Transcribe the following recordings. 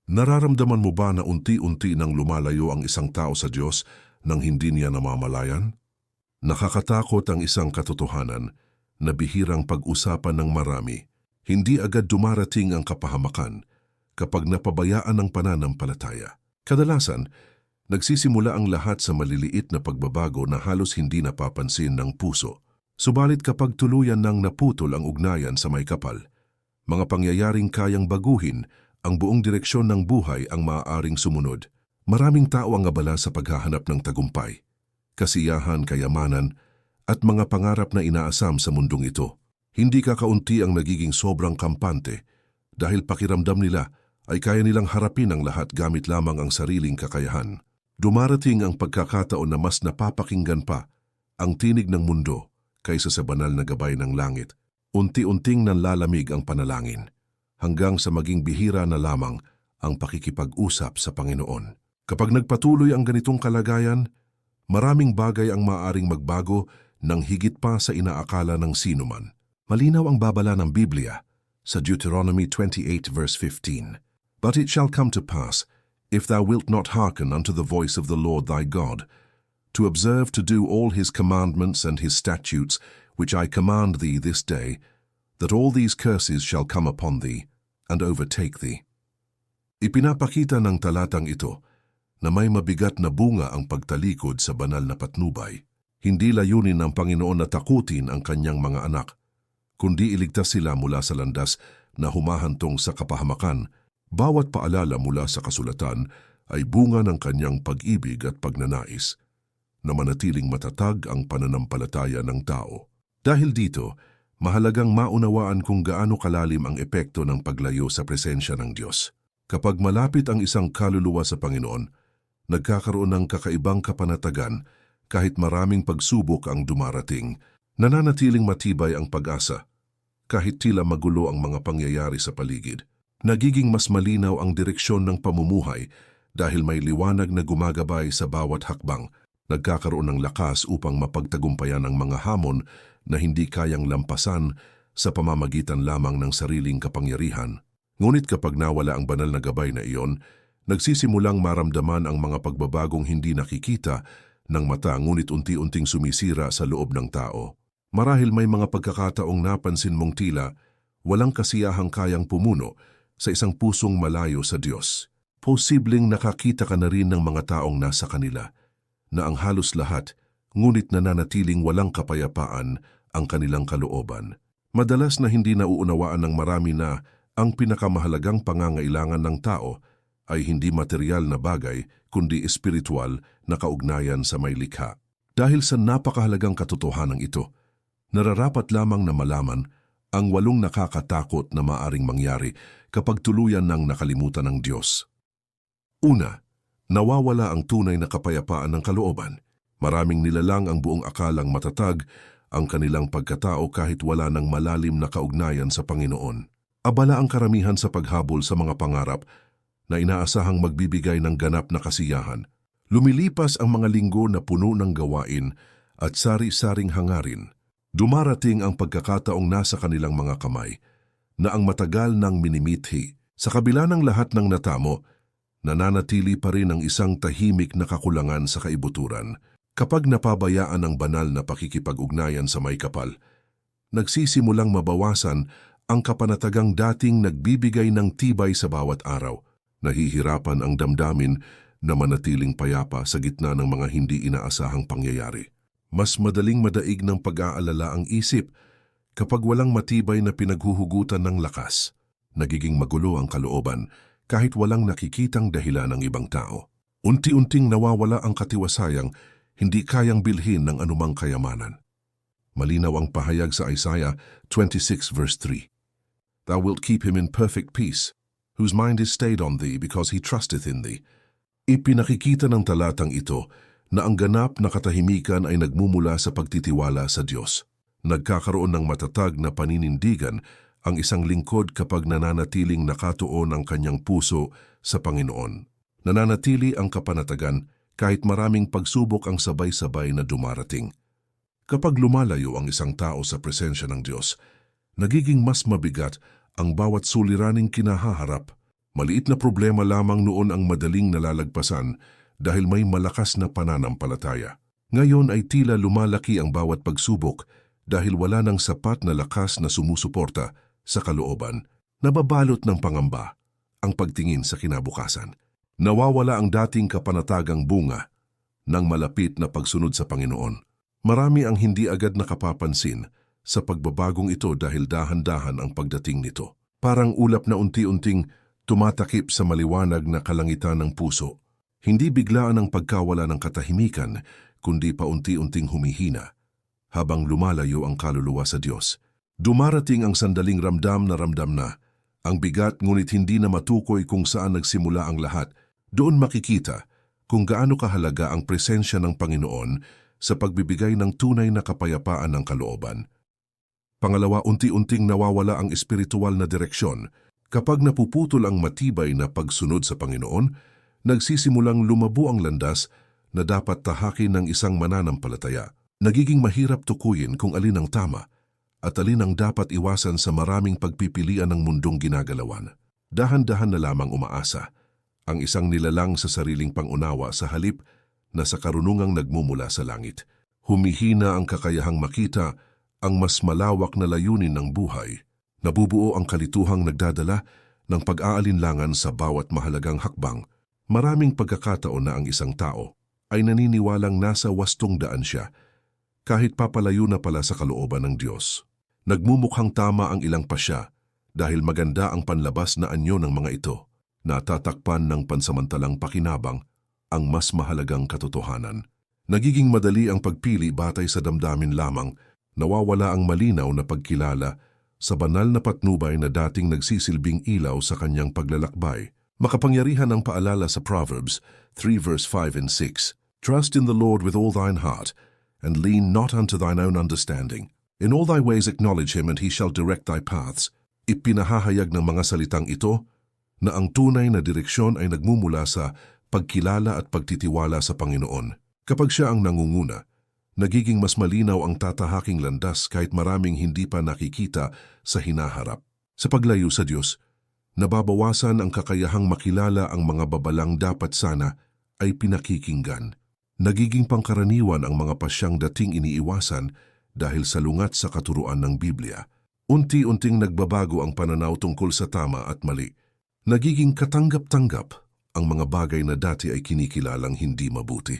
Nararamdaman mo ba na unti-unti nang lumalayo ang isang tao sa Diyos nang hindi niya namamalayan? Nakakatakot ang isang katotohanan na bihirang pag-usapan ng marami. Hindi agad dumarating ang kapahamakan kapag napabayaan ng pananampalataya. Kadalasan, nagsisimula ang lahat sa maliliit na pagbabago na halos hindi napapansin ng puso. Subalit kapag tuluyan nang naputol ang ugnayan sa may kapal, mga pangyayaring kayang baguhin ang buong direksyon ng buhay ang maaaring sumunod. Maraming tao ang abala sa paghahanap ng tagumpay, kasiyahan, kayamanan, at mga pangarap na inaasam sa mundong ito. Hindi kakaunti ang nagiging sobrang kampante dahil pakiramdam nila ay kaya nilang harapin ang lahat gamit lamang ang sariling kakayahan. Dumarating ang pagkakataon na mas napapakinggan pa ang tinig ng mundo kaysa sa banal na gabay ng langit. Unti-unting nanlalamig ang panalangin hanggang sa maging bihira na lamang ang pakikipag-usap sa Panginoon. Kapag nagpatuloy ang ganitong kalagayan, maraming bagay ang maaaring magbago ng higit pa sa inaakala ng sinuman. Malinaw ang babala ng Biblia sa Deuteronomy 28 verse 15. But it shall come to pass, if thou wilt not hearken unto the voice of the Lord thy God, to observe to do all his commandments and his statutes, which I command thee this day, that all these curses shall come upon thee, and overtake thee. Ipinapakita ng talatang ito na may mabigat na bunga ang pagtalikod sa banal na patnubay. Hindi layunin ng Panginoon na takutin ang kanyang mga anak, kundi iligtas sila mula sa landas na humahantong sa kapahamakan. Bawat paalala mula sa kasulatan ay bunga ng kanyang pag-ibig at pagnanais na manatiling matatag ang pananampalataya ng tao. Dahil dito, mahalagang maunawaan kung gaano kalalim ang epekto ng paglayo sa presensya ng Diyos. Kapag malapit ang isang kaluluwa sa Panginoon, nagkakaroon ng kakaibang kapanatagan kahit maraming pagsubok ang dumarating. Nananatiling matibay ang pag-asa kahit tila magulo ang mga pangyayari sa paligid. Nagiging mas malinaw ang direksyon ng pamumuhay dahil may liwanag na gumagabay sa bawat hakbang. Nagkakaroon ng lakas upang mapagtagumpayan ang mga hamon na hindi kayang lampasan sa pamamagitan lamang ng sariling kapangyarihan. Ngunit kapag nawala ang banal na gabay na iyon, nagsisimulang maramdaman ang mga pagbabagong hindi nakikita ng mata ngunit unti-unting sumisira sa loob ng tao. Marahil may mga pagkakataong napansin mong tila walang kasiyahang kayang pumuno sa isang pusong malayo sa Diyos. Posibleng nakakita ka na rin ng mga taong nasa kanila na ang halos lahat ngunit nananatiling walang kapayapaan ang kanilang kalooban. Madalas na hindi nauunawaan ng marami na ang pinakamahalagang pangangailangan ng tao ay hindi material na bagay kundi espiritual na kaugnayan sa may likha. Dahil sa napakahalagang katotohanan ito, nararapat lamang na malaman ang 8 nakakatakot na maaring mangyari kapag tuluyan ng nakalimutan ng Diyos. Una, nawawala ang tunay na kapayapaan ng kalooban. Maraming nilalang ang buong akalang matatag ang kanilang pagkatao kahit wala ng malalim na kaugnayan sa Panginoon. Abala ang karamihan sa paghabol sa mga pangarap na inaasahang magbibigay ng ganap na kasiyahan. Lumilipas ang mga linggo na puno ng gawain at sari-saring hangarin. Dumarating ang pagkakataong nasa kanilang mga kamay na ang matagal nang minimithi. Sa kabila ng lahat ng natamo, nananatili pa rin ang isang tahimik na kakulangan sa kaibuturan. Kapag napabayaan ang banal na pakikipag-ugnayan sa may kapal, nagsisimulang mabawasan ang kapanatagang dating nagbibigay ng tibay sa bawat araw. Nahihirapan ang damdamin na manatiling payapa sa gitna ng mga hindi inaasahang pangyayari. Mas madaling madaig ng pag-aalala ang isip kapag walang matibay na pinaghuhugutan ng lakas. Nagiging magulo ang kalooban kahit walang nakikitang dahilan ng ibang tao. Unti-unting nawawala ang katiwasayang hindi kayang bilhin ng anumang kayamanan. Malinaw ang pahayag sa Isaiah 26 verse 3. Thou wilt keep him in perfect peace, whose mind is stayed on thee because he trusteth in thee. Ipinakikita ng talatang ito na ang ganap na katahimikan ay nagmumula sa pagtitiwala sa Diyos. Nagkakaroon ng matatag na paninindigan ang isang lingkod kapag nananatiling nakatuon ang kanyang puso sa Panginoon. Nananatili ang kapanatagan kahit maraming pagsubok ang sabay-sabay na dumarating. Kapag lumalayo ang isang tao sa presensya ng Diyos, nagiging mas mabigat ang bawat suliraning kinahaharap. Maliit na problema lamang noon ang madaling nalalagpasan dahil may malakas na pananampalataya. Ngayon ay tila lumalaki ang bawat pagsubok dahil wala ng sapat na lakas na sumusuporta sa kalooban. Nababalot ng pangamba ang pagtingin sa kinabukasan. Nawawala ang dating kapanatagang bunga ng malapit na pagsunod sa Panginoon. Marami ang hindi agad nakapapansin sa pagbabagong ito dahil dahan-dahan ang pagdating nito. Parang ulap na unti-unting tumatakip sa maliwanag na kalangitan ng puso. Hindi biglaan ang pagkawala ng katahimikan, kundi paunti-unting humihina habang lumalayo ang kaluluwa sa Diyos. Dumarating ang sandaling ramdam na ang bigat ngunit hindi na matukoy kung saan nagsimula ang lahat. Doon makikita kung gaano kahalaga ang presensya ng Panginoon sa pagbibigay ng tunay na kapayapaan ng kalooban. Pangalawa, unti-unting nawawala ang espiritual na direksyon. Kapag napuputol ang matibay na pagsunod sa Panginoon, nagsisimulang lumabo ang landas na dapat tahakin ng isang mananampalataya. Nagiging mahirap tukuyin kung alin ang tama at alin ang dapat iwasan sa maraming pagpipilian ng mundong ginagalawan. Dahan-dahan na lamang umaasa ang isang nilalang sa sariling pangunawa sa halip na sa karunungang nagmumula sa langit. Humihina ang kakayahang makita ang mas malawak na layunin ng buhay. Nabubuo ang kalituhang nagdadala ng pag-aalinlangan sa bawat mahalagang hakbang. Maraming pagkakataon na ang isang tao ay naniniwalang nasa wastong daan siya, kahit papalayo na pala sa kalooban ng Diyos. Nagmumukhang tama ang ilang pasya dahil maganda ang panlabas na anyo ng mga ito. Natatakpan ng pansamantalang pakinabang ang mas mahalagang katotohanan. Nagiging madali ang pagpili batay sa damdamin lamang, nawawala ang malinaw na pagkilala sa banal na patnubay na dating nagsisilbing ilaw sa kanyang paglalakbay. Makapangyarihan ang paalala sa Proverbs 3 verse 5 and 6. Trust in the Lord with all thine heart, and lean not unto thine own understanding. In all thy ways acknowledge him, and he shall direct thy paths. Ipinahahayag ng mga salitang ito na ang tunay na direksyon ay nagmumula sa pagkilala at pagtitiwala sa Panginoon. Kapag siya ang nangunguna, nagiging mas malinaw ang tatahaking landas kahit maraming hindi pa nakikita sa hinaharap. Sa paglayo sa Diyos, nababawasan ang kakayahang makilala ang mga babalang dapat sana ay pinakikinggan. Nagiging pangkaraniwan ang mga pasyang dating iniiwasan dahil salungat sa katuruan ng Biblia. Unti-unting nagbabago ang pananaw tungkol sa tama at mali. Nagiging katanggap-tanggap ang mga bagay na dati ay kinikilalang hindi mabuti.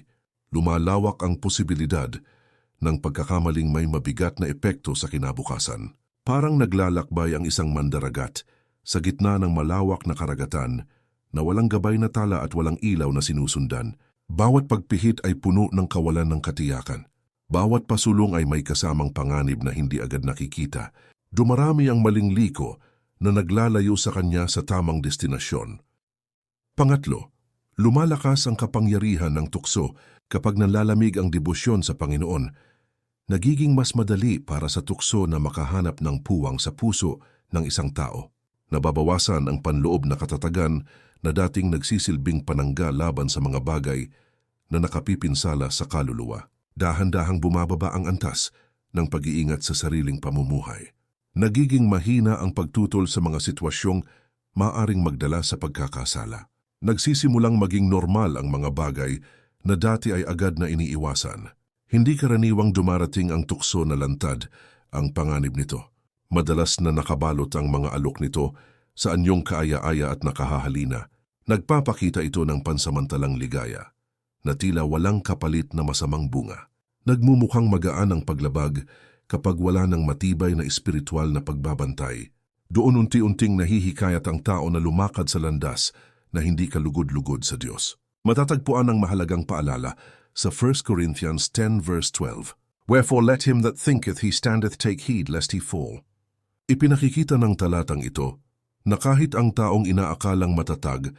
Lumalawak ang posibilidad ng pagkakamaling may mabigat na epekto sa kinabukasan. Parang naglalakbay ang isang mandaragat sa gitna ng malawak na karagatan na walang gabay na tala at walang ilaw na sinusundan. Bawat pagpihit ay puno ng kawalan ng katiyakan. Bawat pasulong ay may kasamang panganib na hindi agad nakikita. Dumarami ang maling liko na naglalayo sa kanya sa tamang destinasyon. Pangatlo, lumalakas ang kapangyarihan ng tukso kapag nanlalamig ang debosyon sa Panginoon. Nagiging mas madali para sa tukso na makahanap ng puwang sa puso ng isang tao. Nababawasan ang panloob na katatagan na dating nagsisilbing panangga laban sa mga bagay na nakapipinsala sa kaluluwa. Dahan-dahang bumababa ang antas ng pag-iingat sa sariling pamumuhay. Nagiging mahina ang pagtutol sa mga sitwasyong maaring magdala sa pagkakasala. Nagsisimulang maging normal ang mga bagay na dati ay agad na iniiwasan. Hindi karaniwang dumarating ang tukso na lantad ang panganib nito. Madalas na nakabalot ang mga alok nito sa anyong kaaya-aya at nakahahalina. Nagpapakita ito ng pansamantalang ligaya, na tila walang kapalit na masamang bunga. Nagmumukhang magaan ang paglabag kapag wala ng matibay na espiritual na pagbabantay. Doon unti-unting nahihikayat ang tao na lumakad sa landas na hindi kalugod-lugod sa Diyos. Matatagpuan ang mahalagang paalala sa 1 Corinthians 10 verse 12. Wherefore let him that thinketh he standeth take heed lest he fall. Ipinakikita ng talatang ito na kahit ang taong inaakalang matatag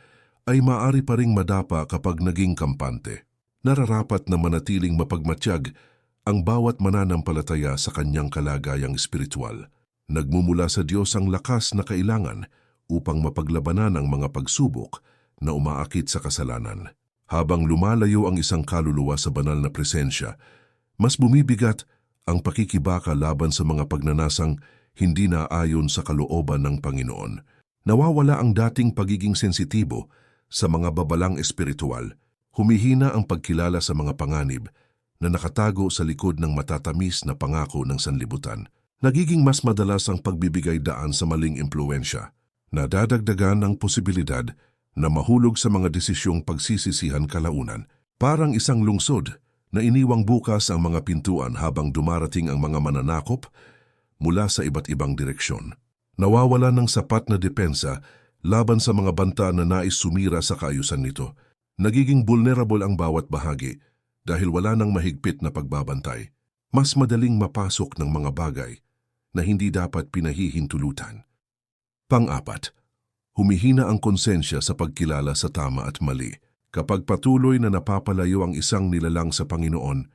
ay maaari pa ring madapa kapag naging kampante. Nararapat na manatiling mapagmatiyag ang bawat mananampalataya sa kanyang kalagayang espiritual. Nagmumula sa Diyos ang lakas na kailangan upang mapaglabanan ang mga pagsubok na umaakit sa kasalanan. Habang lumalayo ang isang kaluluwa sa banal na presensya, mas bumibigat ang pakikibaka laban sa mga pagnanasang hindi naayon sa kalooban ng Panginoon. Nawawala ang dating pagiging sensitibo sa mga babalang espiritual. Humihina ang pagkilala sa mga panganib na nakatago sa likod ng matatamis na pangako ng sanlibutan. Nagiging mas madalas ang pagbibigay daan sa maling impluensya. Nadadagdagan ang posibilidad na mahulog sa mga desisyong pagsisisihan kalaunan. Parang isang lungsod na iniwang bukas ang mga pintuan habang dumarating ang mga mananakop mula sa iba't ibang direksyon. Nawawala ng sapat na depensa laban sa mga banta na nais sumira sa kaayusan nito. Nagiging vulnerable ang bawat bahagi dahil wala nang mahigpit na pagbabantay. Mas madaling mapasok ng mga bagay na hindi dapat pinahihintulutan. Pang-apat, humihina ang konsensya sa pagkilala sa tama at mali. Kapag patuloy na napapalayo ang isang nilalang sa Panginoon,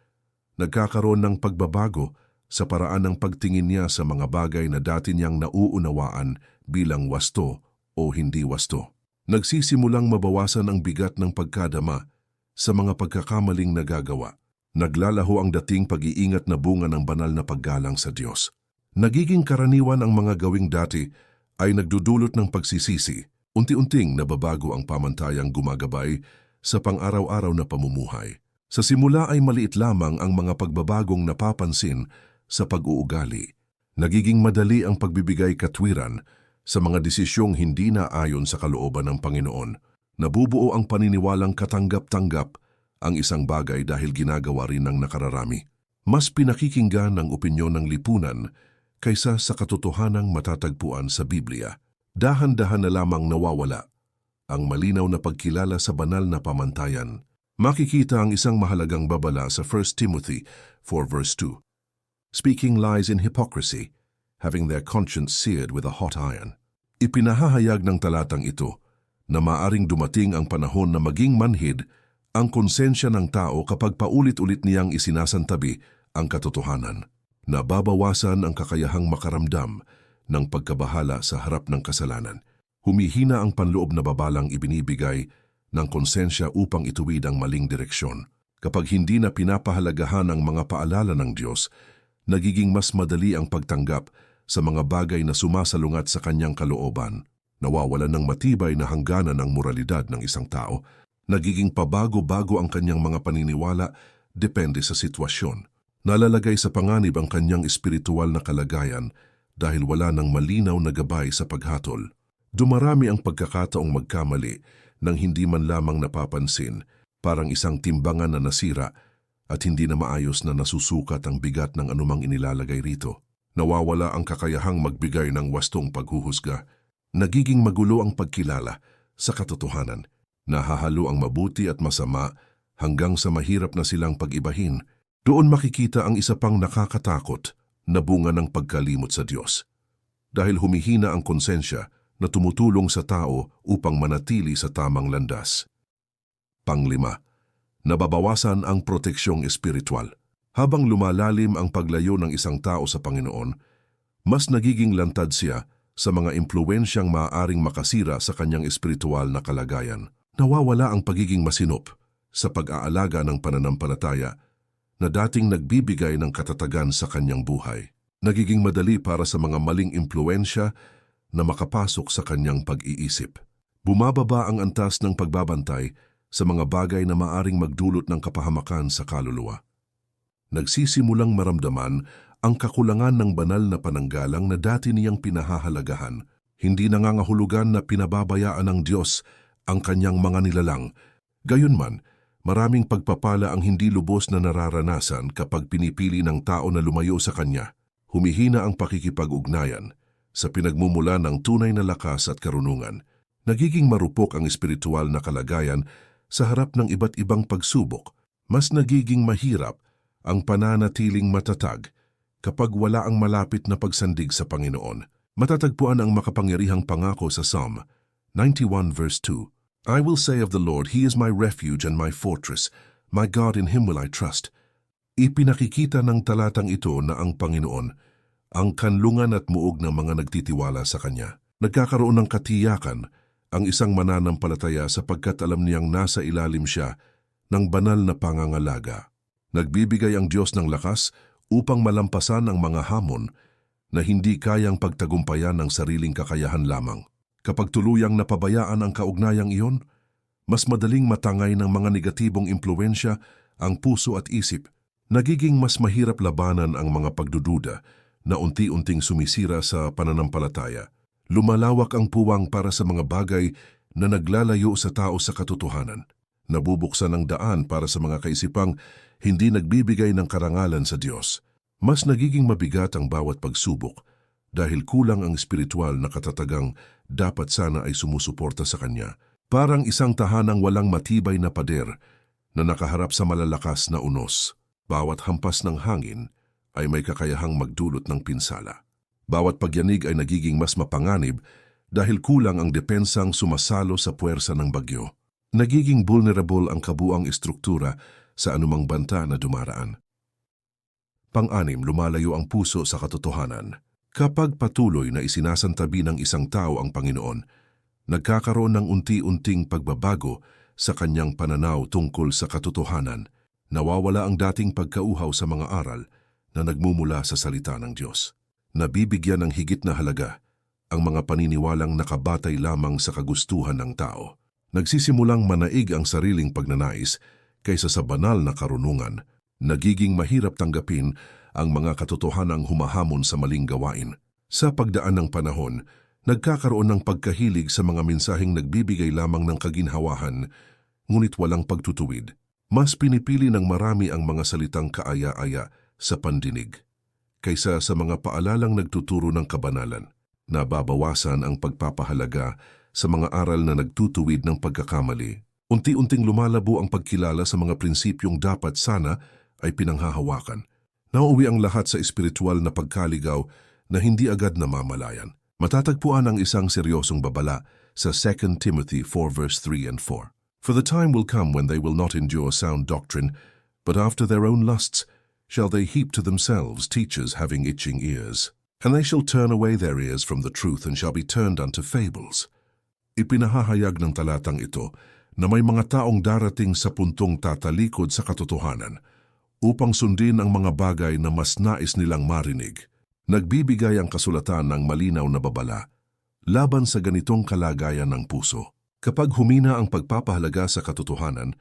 nagkakaroon ng pagbabago sa paraan ng pagtingin niya sa mga bagay na dati niyang nauunawaan bilang wasto o hindi wasto. Nagsisimulang mabawasan ang bigat ng pagkadama sa mga pagkakamaling nagagawa. Naglalaho ang dating pag-iingat na bunga ng banal na paggalang sa Diyos. Nagiging karaniwan ang mga gawing dati ay nagdudulot ng pagsisisi. Unti-unting nababago ang pamantayang gumagabay sa pang-araw-araw na pamumuhay. Sa simula ay maliit lamang ang mga pagbabagong napapansin sa pag-uugali. Nagiging madali ang pagbibigay katwiran sa mga desisyong hindi na ayon sa kalooban ng Panginoon. Nabubuo ang paniniwalang katanggap-tanggap ang isang bagay dahil ginagawa rin ng nakararami. Mas pinakikinggan ang opinyon ng lipunan kaysa sa katotohanang matatagpuan sa Biblia. Dahan-dahan na lamang nawawala ang malinaw na pagkilala sa banal na pamantayan. Makikita ang isang mahalagang babala sa 1 Timothy 4 verse 2. Speaking lies in hypocrisy, having their conscience seared with a hot iron. Ipinahahayag ng talatang ito na maaring dumating ang panahon na maging manhid ang konsensya ng tao kapag paulit-ulit niyang isinasantabi ang katotohanan. Nababawasan ang kakayahang makaramdam ng pagkabahala sa harap ng kasalanan. Humihina ang panloob na babalang ibinibigay ng konsensya upang ituwid ang maling direksyon. Kapag hindi na pinapahalagahan ang mga paalala ng Diyos, nagiging mas madali ang pagtanggap sa mga bagay na sumasalungat sa kanyang kalooban. Nawawalan ng matibay na hangganan ang moralidad ng isang tao. Nagiging pabago-bago ang kanyang mga paniniwala depende sa sitwasyon. Nalalagay sa panganib ang kanyang espiritual na kalagayan dahil wala nang malinaw na gabay sa paghatol. Dumarami ang pagkakataong magkamali nang hindi man lamang napapansin, parang isang timbangan na nasira at hindi na maayos na nasusukat ang bigat ng anumang inilalagay rito. Nawawala ang kakayahang magbigay ng wastong paghuhusga. Nagiging magulo ang pagkilala sa katotohanan. Nahahalo ang mabuti at masama hanggang sa mahirap na silang pag-ibahin. Doon makikita ang isa pang nakakatakot na bunga ng pagkalimot sa Diyos. Dahil humihina ang konsensya na tumutulong sa tao upang manatili sa tamang landas. Panglima, nababawasan ang proteksyong espiritual. Habang lumalalim ang paglayo ng isang tao sa Panginoon, mas nagiging lantad siya sa mga impluwensyang maaaring makasira sa kanyang espiritual na kalagayan. Nawawala ang pagiging masinop sa pag-aalaga ng pananampalataya na dating nagbibigay ng katatagan sa kanyang buhay. Nagiging madali para sa mga maling impluensya na makapasok sa kanyang pag-iisip. Bumababa ang antas ng pagbabantay sa mga bagay na maaring magdulot ng kapahamakan sa kaluluwa. Nagsisimulang maramdaman ang kakulangan ng banal na pananggalang na dati niyang pinahahalagahan. Hindi nangangahulugan na pinababayaan ng Diyos ang kanyang mga nilalang. Gayunman, maraming pagpapala ang hindi lubos na nararanasan kapag pinipili ng tao na lumayo sa kanya. Humihina ang pakikipag-ugnayan sa pinagmumula ng tunay na lakas at karunungan. Nagiging marupok ang espiritual na kalagayan sa harap ng iba't ibang pagsubok. Mas nagiging mahirap ang pananatiling matatag kapag wala ang malapit na pagsandig sa Panginoon. Matatagpuan ang makapangyarihang pangako sa Psalm 91 verse 2. I will say of the Lord, He is my refuge and my fortress. My God, in Him will I trust. Ipinakikita ng talatang ito na ang Panginoon, ang kanlungan at muog ng mga nagtitiwala sa Kanya. Nagkakaroon ng katiyakan ang isang mananampalataya sapagkat alam niyang nasa ilalim siya ng banal na pangangalaga. Nagbibigay ang Diyos ng lakas upang malampasan ang mga hamon na hindi kayang pagtagumpayan ng sariling kakayahan lamang. Kapag tuluyang napabayaan ang kaugnayang iyon, mas madaling matangay ng mga negatibong impluensya ang puso at isip. Nagiging mas mahirap labanan ang mga pagdududa na unti-unting sumisira sa pananampalataya. Lumalawak ang puwang para sa mga bagay na naglalayo sa tao sa katotohanan. Nabubuksan ang daan para sa mga kaisipang hindi nagbibigay ng karangalan sa Diyos. Mas nagiging mabigat ang bawat pagsubok dahil kulang ang espiritual na katatagang dapat sana ay sumusuporta sa Kanya. Parang isang tahanang walang matibay na pader na nakaharap sa malalakas na unos. Bawat hampas ng hangin ay may kakayahang magdulot ng pinsala. Bawat pagyanig ay nagiging mas mapanganib dahil kulang ang depensang sumasalo sa puwersa ng bagyo. Nagiging vulnerable ang kabuang estruktura sa anumang banta na dumaraan. Pang-anim, lumalayo ang puso sa katotohanan. Kapag patuloy na isinasantabi ng isang tao ang Panginoon, nagkakaroon ng unti-unting pagbabago sa kanyang pananaw tungkol sa katotohanan. Nawawala ang dating pagkauhaw sa mga aral na nagmumula sa salita ng Diyos. Nabibigyan ng higit na halaga ang mga paniniwalang nakabatay lamang sa kagustuhan ng tao. Nagsisimulang manaig ang sariling pagnanais kaysa sa banal na karunungan. Nagiging mahirap tanggapin ang mga katotohanang humahamon sa maling gawain. Sa pagdaan ng panahon, nagkakaroon ng pagkahilig sa mga mensaheng nagbibigay lamang ng kaginhawahan, ngunit walang pagtutuwid. Mas pinipili ng marami ang mga salitang kaaya-aya sa pandinig, kaysa sa mga paalalang nagtuturo ng kabanalan. Nababawasan ang pagpapahalaga sa mga aral na nagtutuwid ng pagkakamali. Unti-unting lumalabo ang pagkilala sa mga prinsipyong dapat sana ay pinanghahawakan. Nauuwi ang lahat sa espiritual na pagkaligaw na hindi agad namamalayan. Matatagpuan ang isang seryosong babala sa 2 Timothy 4 verse 3 and 4. For the time will come when they will not endure sound doctrine, but after their own lusts shall they heap to themselves teachers having itching ears. And they shall turn away their ears from the truth and shall be turned unto fables. Ipinahahayag ng talatang ito na may mga taong darating sa puntong tatalikod sa katotohanan upang sundin ang mga bagay na mas nais nilang marinig. Nagbibigay ang kasulatan ng malinaw na babala laban sa ganitong kalagayan ng puso. Kapag humina ang pagpapahalaga sa katotohanan,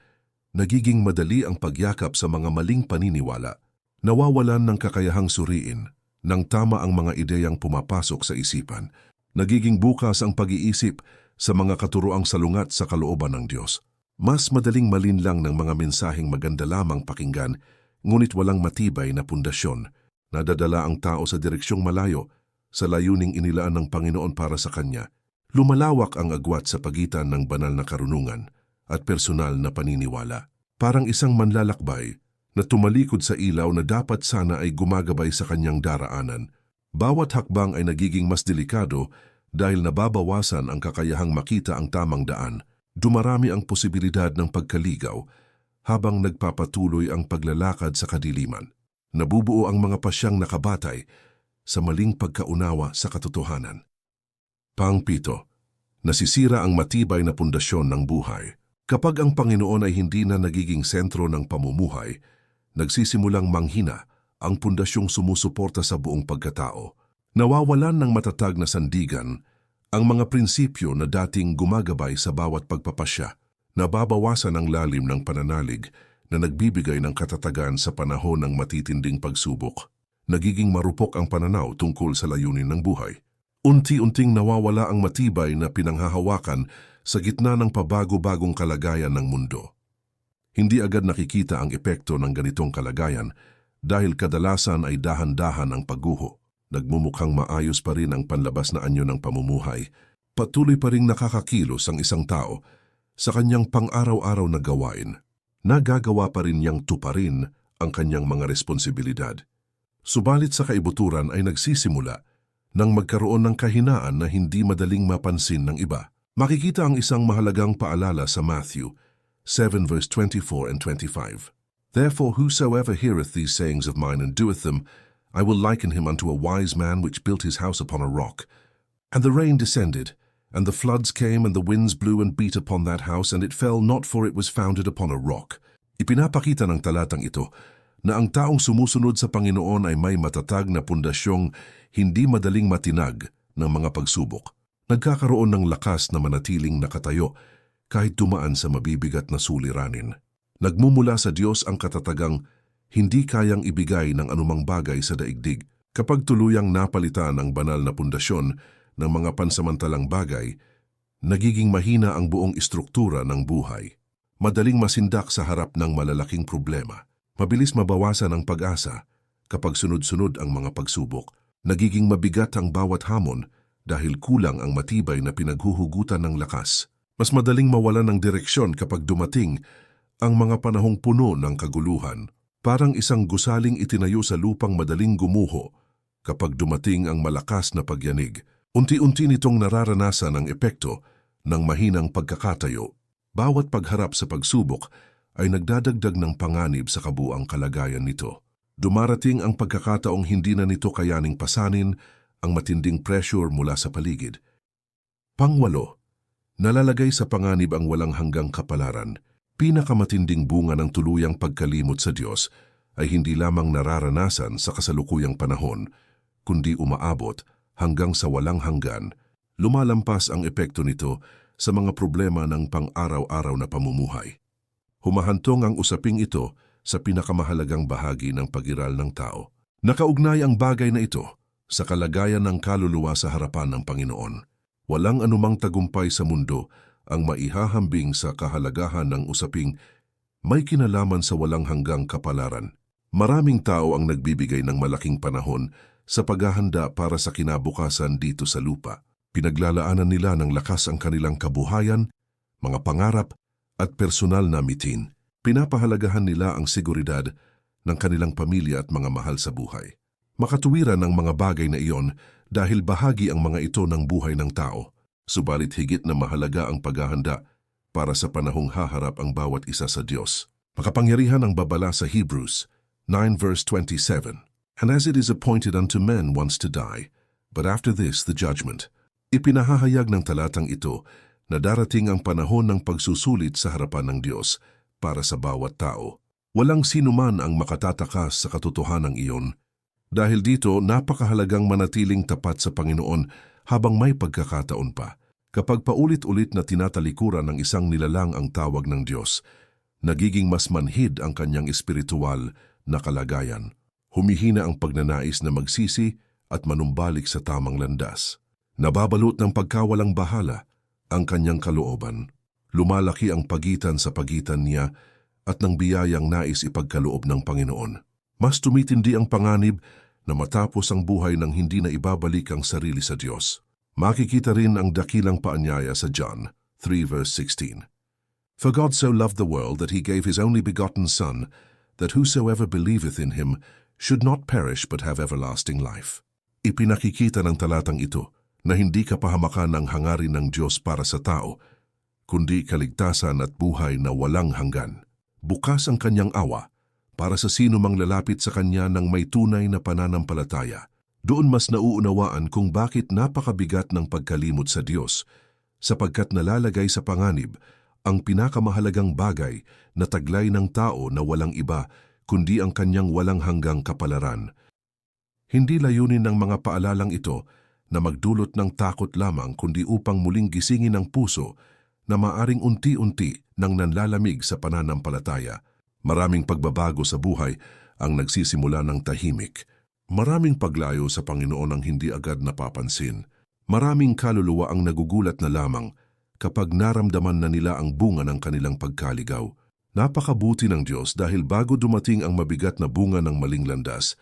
nagiging madali ang pagyakap sa mga maling paniniwala. Nawawalan ng kakayahang suriin nang tama ang mga ideyang pumapasok sa isipan. Nagiging bukas ang pag-iisip sa mga katuroang salungat sa kalooban ng Diyos. Mas madaling malinlang ng mga mensaheng maganda lamang pakinggan, ngunit walang matibay na pundasyon. Nadadala ang tao sa direksyong malayo sa layuning inilaan ng Panginoon para sa Kanya. Lumalawak ang agwat sa pagitan ng banal na karunungan at personal na paniniwala. Parang isang manlalakbay na tumalikod sa ilaw na dapat sana ay gumagabay sa kanyang daraanan. Bawat hakbang ay nagiging mas delikado dahil nababawasan ang kakayahang makita ang tamang daan. Dumarami ang posibilidad ng pagkaligaw habang nagpapatuloy ang paglalakad sa kadiliman. Nabubuo ang mga pasyang nakabatay sa maling pagkaunawa sa katotohanan. Pang-7, nasisira ang matibay na pundasyon ng buhay. Kapag ang Panginoon ay hindi na nagiging sentro ng pamumuhay, nagsisimulang manghina ang pundasyong sumusuporta sa buong pagkatao. Nawawalan ng matatag na sandigan ang mga prinsipyo na dating gumagabay sa bawat pagpapasya. Nababawasan ang lalim ng pananalig na nagbibigay ng katatagan sa panahon ng matitinding pagsubok. Nagiging marupok ang pananaw tungkol sa layunin ng buhay. Unti-unting nawawala ang matibay na pinanghahawakan sa gitna ng pabago-bagong kalagayan ng mundo. Hindi agad nakikita ang epekto ng ganitong kalagayan dahil kadalasan ay dahan-dahan ang pagguho. Nagmumukhang maayos pa rin ang panlabas na anyo ng pamumuhay. Patuloy pa ring nakakakilos ang isang tao sa kanyang pang-araw-araw na gawain. Nagagawa pa rin niyang tuparin ang kanyang mga responsibilidad. Subalit sa kaibuturan ay nagsisimula nang magkaroon ng kahinaan na hindi madaling mapansin ng iba. Makikita ang isang mahalagang paalala sa Matthew 7 verse 24 and 25. Therefore whosoever heareth these sayings of mine and doeth them, I will liken him unto a wise man which built his house upon a rock. And the rain descended, and the floods came, and the winds blew and beat upon that house, and it fell not, for it was founded upon a rock. Ipinapakita ng talatang ito na ang taong sumusunod sa Panginoon ay may matatag na pundasyong hindi madaling matinag ng mga pagsubok. Nagkakaroon ng lakas na manatiling nakatayo kahit dumaan sa mabibigat na suliranin. Nagmumula sa Diyos ang katatagang hindi kayang ibigay ng anumang bagay sa daigdig. Kapag tuluyang napalitan ang banal na pundasyon ng mga pansamantalang bagay, nagiging mahina ang buong istruktura ng buhay. Madaling masindak sa harap ng malalaking problema. Mabilis mabawasan ang pag-asa kapag sunod-sunod ang mga pagsubok. Nagiging mabigat ang bawat hamon dahil kulang ang matibay na pinaghuhugutan ng lakas. Mas madaling mawalan ng direksyon kapag dumating ang mga panahong puno ng kaguluhan. Parang isang gusaling itinayo sa lupang madaling gumuho kapag dumating ang malakas na pagyanig. Unti-unti nitong nararanasan ang epekto ng mahinang pagkakatayo. Bawat pagharap sa pagsubok ay nagdadagdag ng panganib sa kabuang kalagayan nito. Dumarating ang pagkakataong hindi na nito kayaning pasanin ang matinding pressure mula sa paligid. Pangwalo, nalalagay sa panganib ang walang hanggang kapalaran. Pinakamatinding bunga ng tuluyang pagkalimot sa Diyos ay hindi lamang nararanasan sa kasalukuyang panahon, kundi umaabot hanggang sa walang hanggan. Lumalampas ang epekto nito sa mga problema ng pang-araw-araw na pamumuhay. Humahantong ang usaping ito sa pinakamahalagang bahagi ng pag-iral ng tao. Nakaugnay ang bagay na ito sa kalagayan ng kaluluwa sa harapan ng Panginoon. Walang anumang tagumpay sa mundo ang maihahambing sa kahalagahan ng usaping may kinalaman sa walang hanggang kapalaran. Maraming tao ang nagbibigay ng malaking panahon sa paghahanda para sa kinabukasan dito sa lupa. Pinaglalaanan nila ng lakas ang kanilang kabuhayan, mga pangarap at personal na mitin. Pinapahalagahan nila ang seguridad ng kanilang pamilya at mga mahal sa buhay. Makatuwiran ang mga bagay na iyon dahil bahagi ang mga ito ng buhay ng tao. Subalit higit na mahalaga ang paghahanda para sa panahong haharap ang bawat isa sa Diyos. Makapangyarihan ang babala sa Hebrews 9 verse 27. And as it is appointed unto men once to die, but after this the judgment. Ipinahahayag ng talatang ito na darating ang panahon ng pagsusulit sa harapan ng Diyos para sa bawat tao. Walang sinuman ang makatatakas sa katotohanan iyon. Dahil dito, napakahalagang manatiling tapat sa Panginoon habang may pagkakataon pa. Kapag paulit-ulit na tinatalikuran ng isang nilalang ang tawag ng Diyos, nagiging mas manhid ang kanyang espiritual na kalagayan. Humihina ang pagnanais na magsisi at manumbalik sa tamang landas. Nababalot ng pagkawalang bahala ang kanyang kalooban. Lumalaki ang pagitan sa pagitan niya at ng biyayang nais ipagkaloob ng Panginoon. Mas tumitindi ang panganib na matapos ang buhay nang hindi na ibabalik ang sarili sa Diyos. Makikita rin ang dakilang paanyaya sa John 3 verse 16. For God so loved the world that He gave His only begotten Son, that whosoever believeth in Him should not perish but have everlasting life. Ipinakikita ng talatang ito na hindi kapahamakan ang hangarin ng Diyos para sa tao, kundi kaligtasan at buhay na walang hanggan. Bukas ang kanyang awa para sa sino mang lalapit sa kanya ng may tunay na pananampalataya. Doon mas nauunawaan kung bakit napakabigat ng pagkalimot sa Diyos, sapagkat nalalagay sa panganib ang pinakamahalagang bagay na taglay ng tao na walang iba kundi ang kanyang walang hanggang kapalaran. Hindi layunin ng mga paalalang ito na magdulot ng takot lamang kundi upang muling gisingin ang puso na maaring unti-unti nang nanlalamig sa pananampalataya. Maraming pagbabago sa buhay ang nagsisimula ng tahimik. Maraming paglayo sa Panginoon ang hindi agad napapansin. Maraming kaluluwa ang nagugulat na lamang kapag naramdaman na nila ang bunga ng kanilang pagkaligaw. Napakabuti ng Diyos dahil bago dumating ang mabigat na bunga ng maling landas,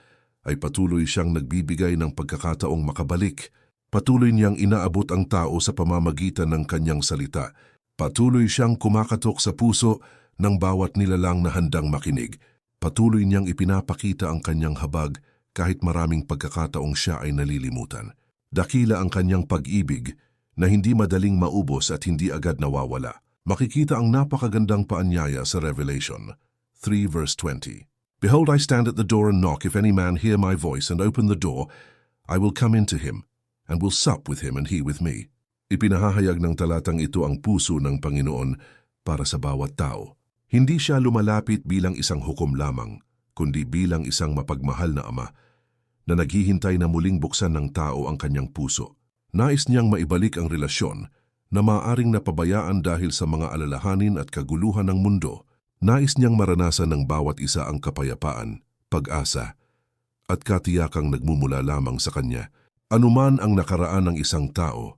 ay patuloy siyang nagbibigay ng pagkakataong makabalik. Patuloy niyang inaabot ang tao sa pamamagitan ng kanyang salita. Patuloy siyang kumakatok sa puso ng bawat nilalang na handang makinig. Patuloy niyang ipinapakita ang kanyang habag kahit maraming pagkakataong siya ay nalilimutan. Dakila ang kanyang pag-ibig na hindi madaling maubos at hindi agad nawawala. Makikita ang napakagandang paanyaya sa Revelation 3 verse 20. Behold, I stand at the door and knock. If any man hear my voice and open the door, I will come into him and will sup with him and he with me. Ipinahahayag ng talatang ito ang puso ng Panginoon para sa bawat tao. Hindi siya lumalapit bilang isang hukom lamang, kundi bilang isang mapagmahal na ama na naghihintay na muling buksan ng tao ang kanyang puso. Nais niyang maibalik ang relasyon na maaaring napabayaan dahil sa mga alalahanin at kaguluhan ng mundo. Nais niyang maranasan ng bawat isa ang kapayapaan, pag-asa, at katiyakang nagmumula lamang sa kanya. Anuman ang nakaraan ng isang tao,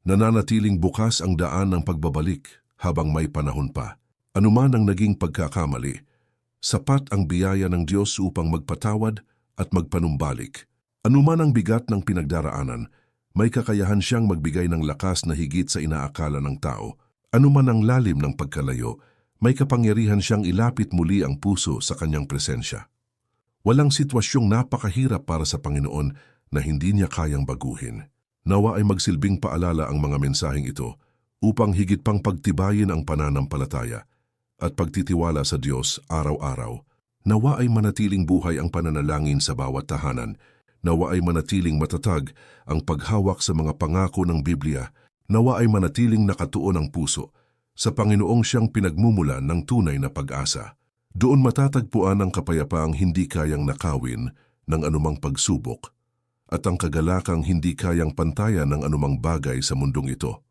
nananatiling bukas ang daan ng pagbabalik habang may panahon pa. Anuman ang naging pagkakamali, sapat ang biyaya ng Diyos upang magpatawad at magpanumbalik. Anuman ang bigat ng pinagdaraanan, may kakayahan siyang magbigay ng lakas na higit sa inaakala ng tao. Anuman ang lalim ng pagkalayo, may kapangyarihan siyang ilapit muli ang puso sa kanyang presensya. Walang sitwasyong napakahirap para sa Panginoon na hindi niya kayang baguhin. Nawa ay magsilbing paalala ang mga mensaheng ito upang higit pang pagtibayin ang pananampalataya at pagtitiwala sa Diyos araw-araw. Nawa ay manatiling buhay ang pananalangin sa bawat tahanan. Nawa ay manatiling matatag ang paghawak sa mga pangako ng Biblia. Nawa ay manatiling nakatuon ang puso sa Panginoong siyang pinagmumulan ng tunay na pag-asa. Doon matatagpuan ang kapayapaang hindi kayang nakawin ng anumang pagsubok at ang kagalakang hindi kayang pantayan ng anumang bagay sa mundong ito.